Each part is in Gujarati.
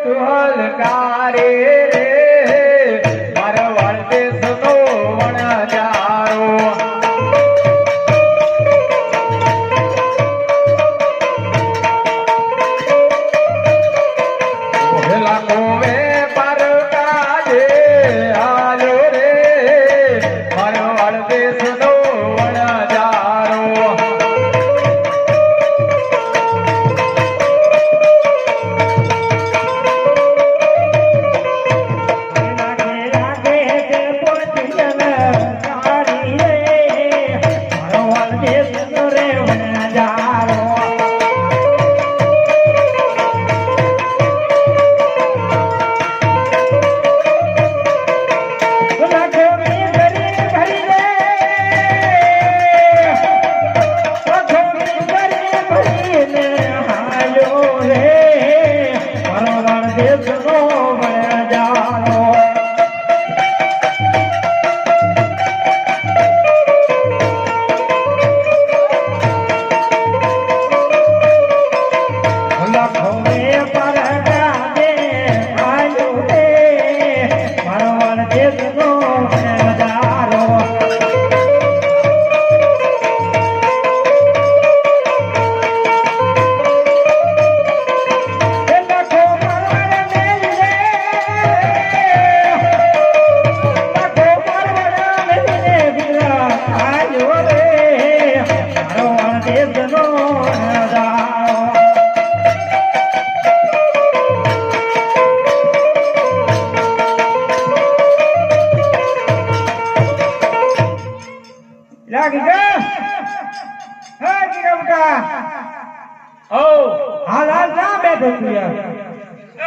સુહલકારે રે મારવાડ દેશનો વણજારો ઓહેલા કોવે પરકાજે આલો રે મારવાડ દેશનો વણજારો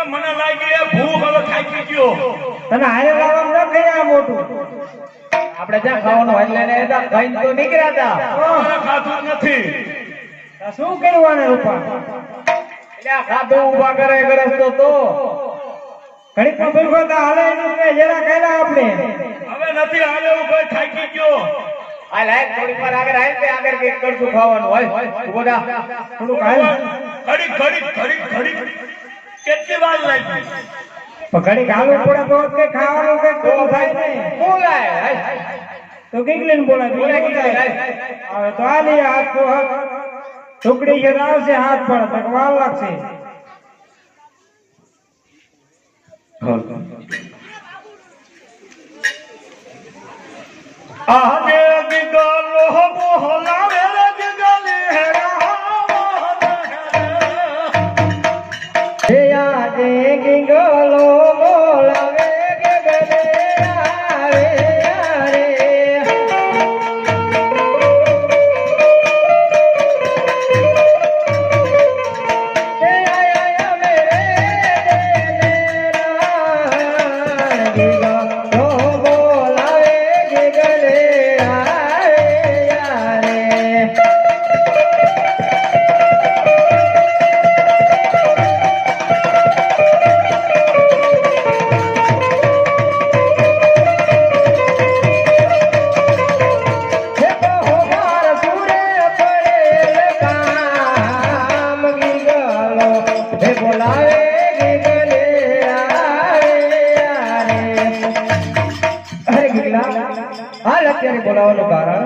મને લાગી ભૂખ હવે થાકી ગયો તને હારે લાવવાનું ન કઈ મોટું આપણે જ્યાં ખાવાનું એટલે ને ખાઈને તો નીકળ્યા હતા ખાધું નથી શું કરવાના રૂપા એટલે ખાધું ઉભા કરે ગરસ તો ઘડીક માં બિલકુલ હાલે ને જરા કહેલા આપણે હવે નથી હાલે હું કોઈ થાકી ગયો આ લાઈક થોડી પર આગળ આય તે આગળ કેક કરશું ખાવાનું હોય ઉભો થા થોડું ખાય ઘડી કેટલી વાર લાગી ઘડી ખાવું પડે તો કે ખાવાનું કે કોણ થાય ને બોલાય તો કીકલીન બોલાય હવે તો આલી હાથ તો ટુકડી કે આવશે હાથ પર તો વાર લાગશે આને દિગલો મોહલાવે દિગલે હે આને ગિંગલો બોલાવે ગગલે આવે રે હે આયા મેરે ગિંગલો બોલાવે ગગલે આવે રે બોલાવવાનું કારણ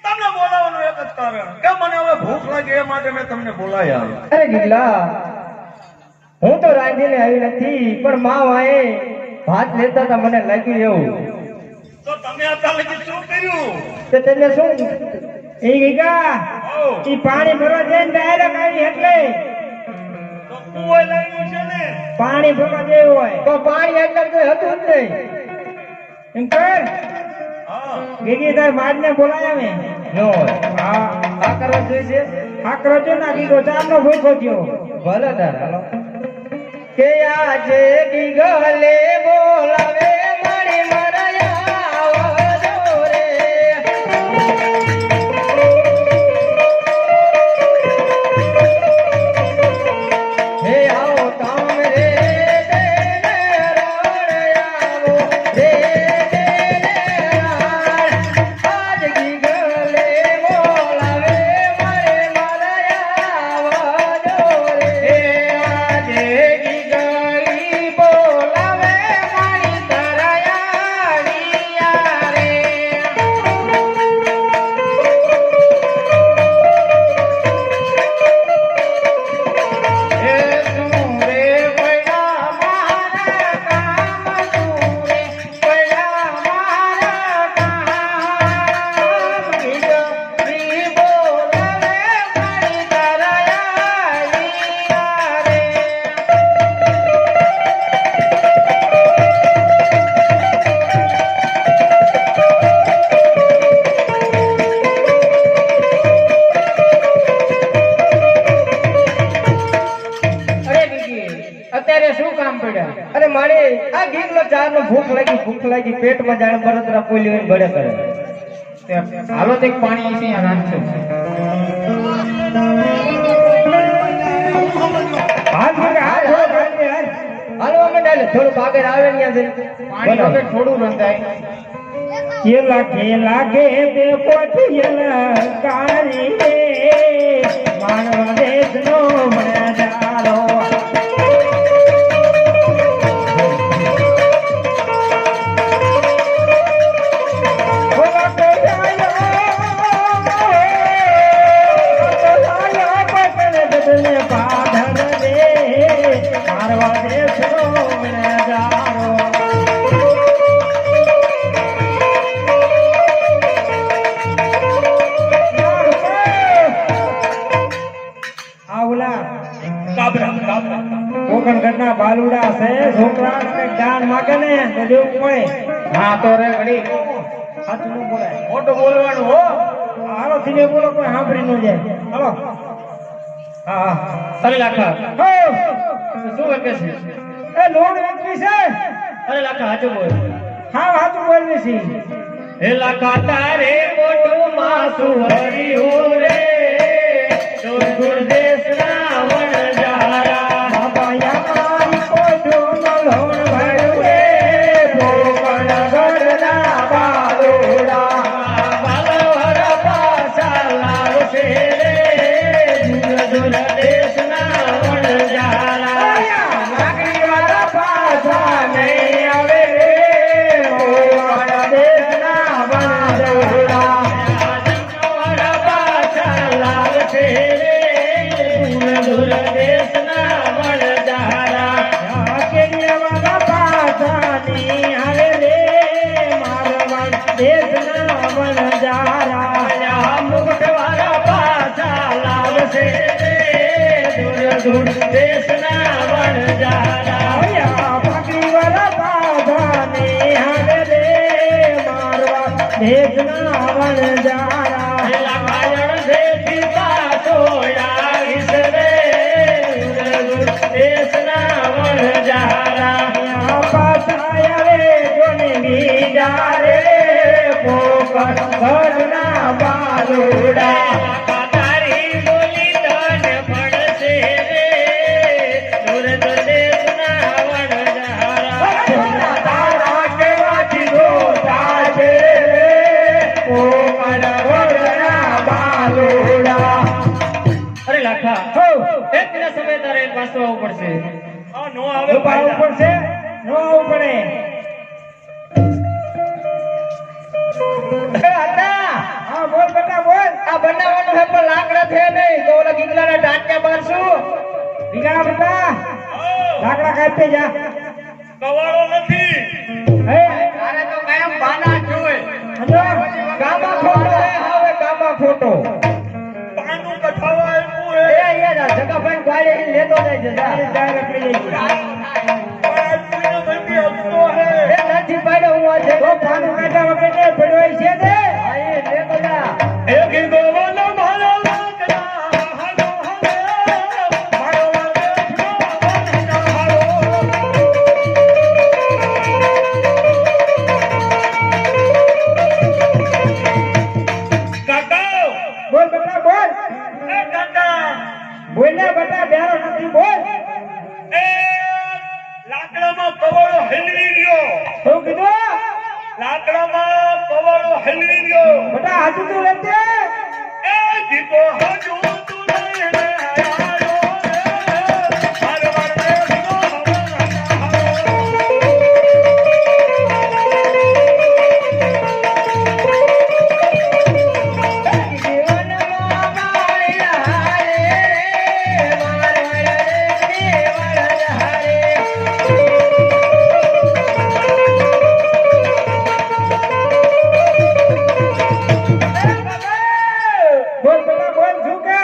તમને બોલાવવાનું એક જ કારણ કે મને હવે ભૂખ લાગી એ માટે મેં તમને બોલાયા અરે ગિગલા હું તો રાંધીને આવી નથી પણ માં વાએ ભાત લેતા હતા મને લાગ્યું એવું તો તમે અત્યારે લગી શું કર્યું તો તને શું એ ગીગા ઈ પાણી ભરવા જઈને ડાયરેક્ટ આવી એટલે તો કુવો લાગ્યું છે ને પાણી ભરવા જેવું હોય તો પાણી એટલે કોઈ હતું જ નહીં એમ કર ગીગી તાર માડને બોલાયા મેં નો હા આ કરવા જોઈએ આ કરો છો ના ગીગો ચારનો ભૂખો થયો ભલે તાર હાલો કે આજે ગીગલે બોલાવે મારી મરયા આવજો રે હે આવો તામ રે અત્યારે શું કામ પડ્યા? અરે મારે આ ગીગલો ચાર નો ભૂખ લાગી પેટમાં જાણે બળતરા પોલી હોય બળે કરે. હાલો તે પાણી અહીંથી રાખજો. હાથ મૂકે, હાથ મૂકે, હાથ. હાલવા માંડ, હાલે. થોડું ભાગર આવે ને યાદ પાણી વગર થોડું રંધાય. લાગે બે પોટિયલા કાળી રે માનવ દેશનો મજારો. કોકણગઢના બાલુડા છે, છોકરા દાન માગે ને તો દેવું પડે. હા તો રે ઘડી સાચું ન બોલાય. મોટું બોલવાનું હો. હાલો ધીમે બોલો, કોઈ સાંભળી ન જાય. હાલો. હા અરે લાખા હો શું વેચે છે? એ લોન વેચવી છે. અરે લાખા હાચું બોલ. હા હાચું બોલવી છે. હે લાખા તારે મોટું માસું હરિયું રે દૂર દૂર દેશના વણજારા બાબાયા મારી કોઠું લોન ભર્યું રે કોકણગઢના બાલુડા. બાલવર પાછા લાવશે રે દૂર દૂર દેશના વણજારા નાગરીવાળા પાછા નહીં આવે રે ઓવાળા દેશના વણજોડા. બાલવર પાછા લાવશે રે દૂર દૂર દેશના વણજારા કેન્દ્રવાળા પાછા નહીં આવે રે મારવાડ દેશના વણજારા. મુગટવાળા પાછા લાવશે રે દૂર દૂર દેશના વણજારા પાકડીવાળા પાછા નહીં આવે રે મારવાડ દેશના વણજારા. લાખાયણ દેશી પાછો આવીશ રે દૂર દૂર દેશના વણજારા પાછા આવે જોને બીજા રે કોકણગઢના બાલુડા. તારી બોલી તને પડશે રે દૂર દૂર દેશના વણજારા તારા કેવાથી ગોતા છે રે કોકણગઢના બાલુડા. અરે લાખા હો એક દિન સમય તારે પાછું આવવું પડશે. આ નો આવે ઉપાડવું પડશે, ન આવવું પડે. હા બોલ બેટા બોલ. આ બનાવવાનું છે પણ લાકડા છે નહીં તો ઓલા ગીગલાના ટાંટિયા બારશું. દીકરા બેટા લાકડા કાપી જા. કવાળો નથી. હે તારે તો કાયમ બાના જ જોવે. હજો ગામમાં ખોટો હે, હવે ગામમાં ખોટો. પાનું કઠાવા આપ્યું એ હે. અહીંયા જા જગાભાઈ ગાડી લેતો જાય છે. જા ડાયરેક્ટ લઈ જાય. પણ આ કોઈને બંધી હસતો હે. એ નથી પાડ્યો હું આજે તો પાનું કાઢા વગર ને પડ્યો છે ને. હા એ લેતો જા. એ ગીગોવાનો મારો લાકડા હાલો હાલો મારો વાદેશનો વણજારો. કાકા બોલ બેટા બોલ. એ કાકા બોલ ને બેટા બેરો નથી બોલ. એ લાકડામાં કવાળો હલવી ગયો. શું કીધું? લાકડામાં કવાળો હલવી ગયો. બેટા હાજુ તું લેતે. એ ગીતો હજુ તું લઈને આવ્યો રે મારો વાદેશનો જીવનમાં માયા રે મારવાડ દેશની વણજારે. બોલ બેટા બોલ શું કે?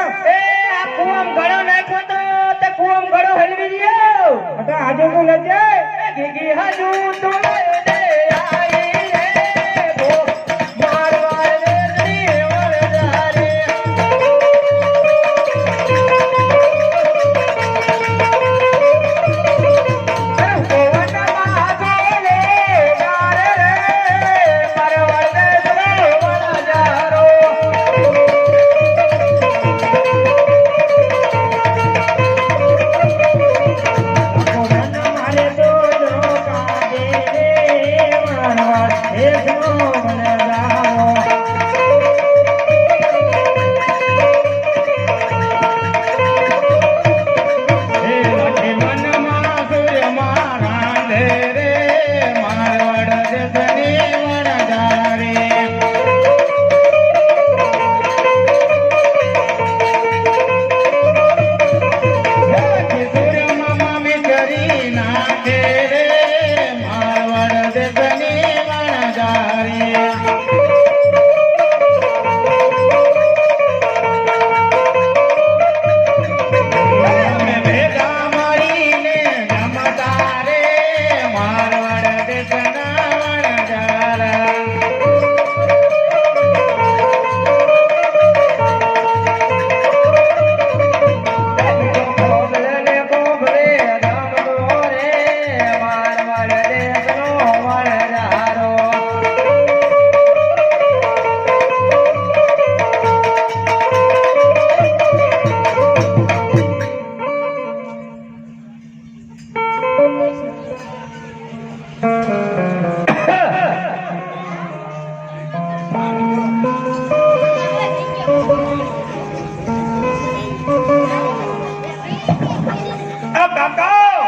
કાકા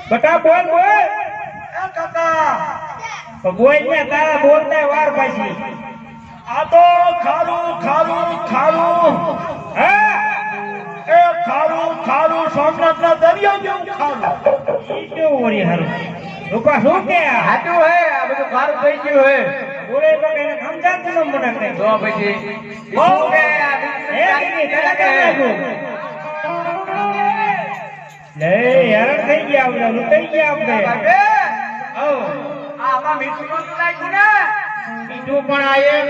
બટા બોલ બોલ એ કાકા તો બોલ ને તારા બોલતા વાર પાછી આ તો ખારું ખારું ખારું હા એ ખારું ખારું સોમનાથના દરિયા જેવું ખારું ઈ કેવું વળી હારું રૂપા શું કે આ સાચું હે આ બધું ખારું થઈ ગયું હે બોલે તો કઈને સમજાતું ન મને કઈ જો પછી શું કે આ હે દીદી તને કેમ લાગ્યું લે હેરાન થઈ ગયા આપણે લૂંટાઈ ગયા આપણે ઓ આમાં મીઠું નતું લાગ્યું ને મીઠું પણ આ એક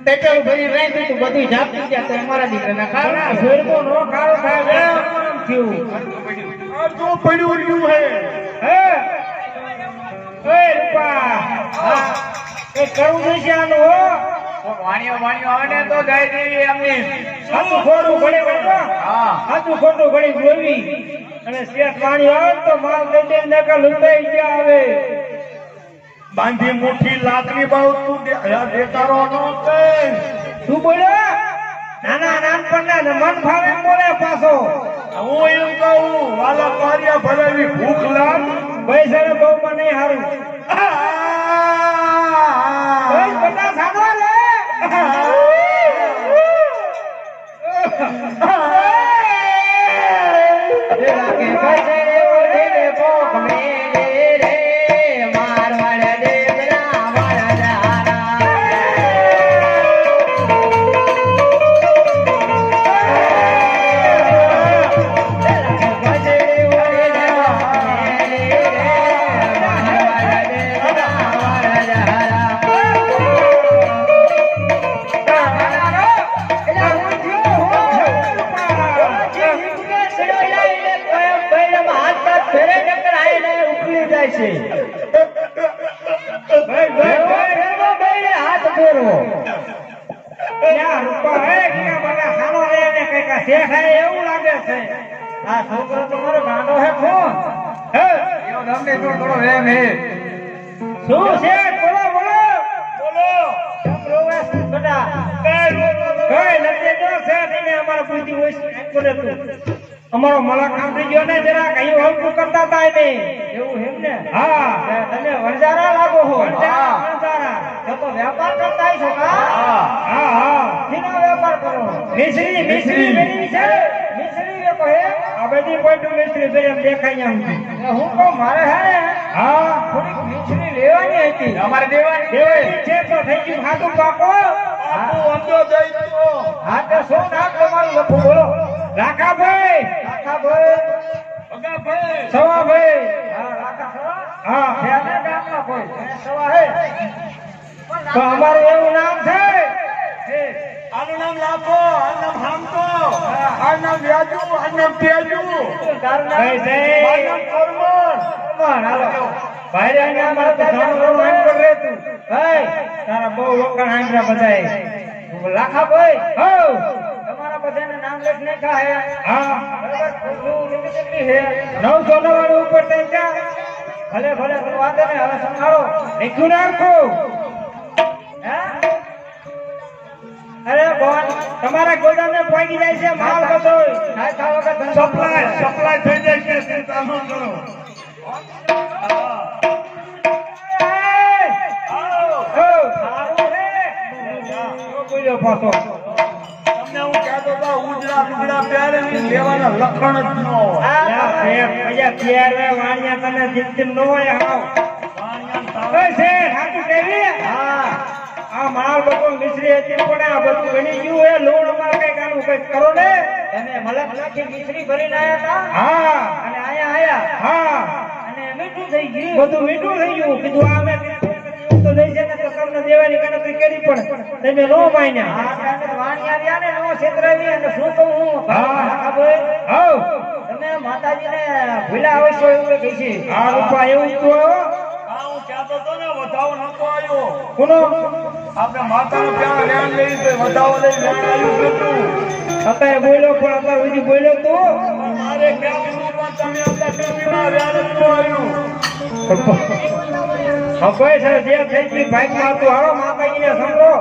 પેટ્રોલ ભરી રાખ્યું તું બધું જાપી ગયા તો અમારા દીકરાના પણ આ ખાવા શેરકો નો ખારો થાય બે આમ થયું આ જો પડ્યું રહ્યું હે હે ઓય રૂપા હા એ કરવું જોઈશે આનું હો વાણીઓ આવે ને તો જઈ દેવી એમની સાચું ખોટું ઘડી વળતો હા સાચું ખોટું ઘડી જોવી અને શેઠ વાણી આવે તો માલ દઈ દઈને નકર લૂંટાઈ ગયા આવે બાંધી મુઠ્ઠી લાકડી બહુ તું દેતારો નો કે શું બોલ્યો નાના નાનપણના ને મન ફાવે એમ બોલે પાછો હું એમ કહું વાલા કાર્ય ભરેલી ભૂખ લાગ પૈસા બહુ પણ નહીં હારું ઓય બટા સાદો લે કે પૈસે ઓળીને પોક મેલે રે મારવાડ દેવરા મારા જારા પૈસે ઓળીને પોક મેલે રે મારવાડ દેવરા મારા જારા હાથ ફેરવો એવું લાગે છે આ છોકરો તમારો ગાંડો હે કોણ હે એવો તમને થોડો વેમ હે શું છે બોલો બોલો બોલો બેટા કઈ નથી જો છે તેને અમારા બુદ્ધિ હોય છે એમ બોલે તું અમારો મલક કામ થઈ ગયો ને જરા કઈ હલકું કરતા હતા એને એવું એમ ને હા તમે વણજારા લાગો હો વણજારા. તો વેપાર કરતા છો કા હા હા હા શીનો વેપાર કરો મિશ્રી મિશ્રી બેની છે મિશ્રી વેપાર હે આ બધી પોઈન્ટ મિશ્રી બેન એમ દેખાય એમ હું કહું મારે હે ને હા થોડીક મિશ્રી લેવાની હતી અમારે દેવાની દેવાની છે તો થઈ ગયું ખાતું પાકો બાપુ અંજો જઈ તો હા તો શું નામ તમારું લખો બોલો રાખાભાઈ કાકા ભાઈ ભગા ભાઈ સવાભાઈ હા કાકા સવા હા ધ્યાને ગામના કોઈ એને સવા હે તો અમારું એવું નામ છે આનું નામ લાખો આનું નામ હામતો આનું નામ વ્યાજુ આનું નામ તેજુ તારું ભાઈ નામ સાહેબ આનું નામ કરમણ હાલો ભાઈ આને અમારે તો સાંભળવાનું એમ કર રે તું ભાઈ તારા બહુ વખાણ આંગળા બધાય લાખા ભાઈ હો તમારા બધાના નામ લેખ નાખ્યા હે હા બરાબર શું કેટલી હે 999 ઉપર થઈ જા ભલે ભલે કોઈ વાંધો નહીં હવે સંભાળો લખ્યું નાખું હે અરે બોન તમારા ગોદામને પહોંચી જાય છે માલ બધો ખાતા વખત સપ્લાય થઈ જાય છે ચિંતા ન કરો સારું છે બોલ્યો પાછો તમને હું કહેતો હતો ઉજળા લુગડા પહેરે ને લેવાના લખણ જ ન હોય યા ફેર મજા કેરવે વાણિયા તને જીતતી ન હોય હાવ ઓય છે હાકુ કેવી હા આ માલ બધો મિશ્રી હતી પણ આ બધું ગણી ગયું એ લોડ અમાર કઈ કાનું કઈ કરો ને તમે મલક નાખી મિશ્રી ભરીને આયા હતા હા અને આયા આયા હા અને મીઠું થઈ ગયું બધું મીઠું થઈ ગયું કીધું આ મેં તો દઈ છે ને તો તમને દેવાની ગણતરી કરી પણ તમે નો માન્યા આ કાંડ વાણી આવ્યા ને નો છેતરાવી અને શું કહું હું હા. કાકા ભાઈ હાવ તમે માતાજીને ભૂલ્યા આવશો એવું કહી છે આ રૂપા એવું તો હા હું કહેતો હતો ને વધાવો નતો આવ્યો કોનો આપણે માતાનો પ્યાર લેણ લઈ તો વધાવો લઈ લેણ આવ્યું હતું અત્યારે બોલ્યો પણ અત્યારે સુધી બોલ્યો તું મારે કેવું પણ તમે આપણા ટીવીમાં લેણ જ આવ્યું હવે છે જે થઈ ગઈ બાઈક માં તું હાલો માતાજીને સંભળો